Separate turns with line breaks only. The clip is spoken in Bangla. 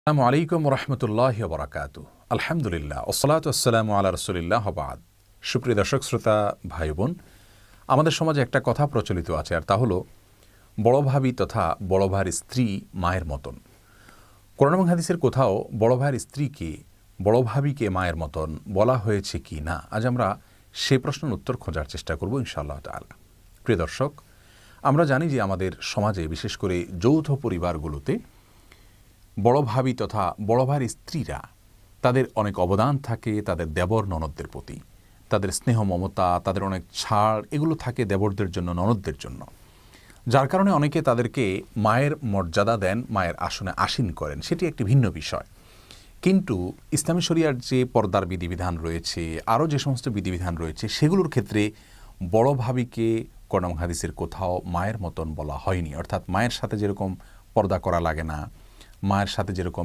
আসসালামু আলাইকুম রহমতুল্লাহি ওয়া বারাকাতুহু। আলহামদুলিল্লাহ ওসসালাতু ওয়াসসালামু আলা রাসূলিল্লাহ ওয়া বা'দ। সুপ্রিয় দর্শক শ্রোতা ভাই বোন, আমাদের সমাজে একটা কথা প্রচলিত আছে, আর তা হলো বড় ভাবি তথা বড় ভাইয়ের স্ত্রী মায়ের মতন। কোরআন এবং হাদিসের কোথাও বড় ভাইয়ের স্ত্রীকে বড় ভাবিকে মায়ের মতন বলা হয়েছে কি না, আজ আমরা সে প্রশ্নের উত্তর খোঁজার চেষ্টা করব ইনশাআল্লাহ তাআলা। প্রিয় দর্শক, আমরা জানি যে আমাদের সমাজে বিশেষ করে যৌথ পরিবারগুলোতে বড় ভাবি তথা বড় ভাইয়ের স্ত্রীরা তাদের অনেক অবদান থাকে তাদের দেবর ননদদের প্রতি, তাদের স্নেহ মমতা, তাদের অনেক ছাড় এগুলো থাকে দেবরদের জন্য, ননদদের জন্য, যার কারণে অনেকে তাদেরকে মায়ের মর্যাদা দেন, মায়ের আসনে আসীন করেন। সেটি একটি ভিন্ন বিষয়। কিন্তু ইসলামী শরিয়ার যে পর্দার বিধিবিধান রয়েছে, আরও যে সমস্ত বিধিবিধান রয়েছে, সেগুলোর ক্ষেত্রে বড় ভাবিকে কোরআন হাদিসের কোথাও মায়ের মতন বলা হয়নি। অর্থাৎ মায়ের সাথে যেরকম পর্দা করা লাগে না, মায়ের সাথে যেরকম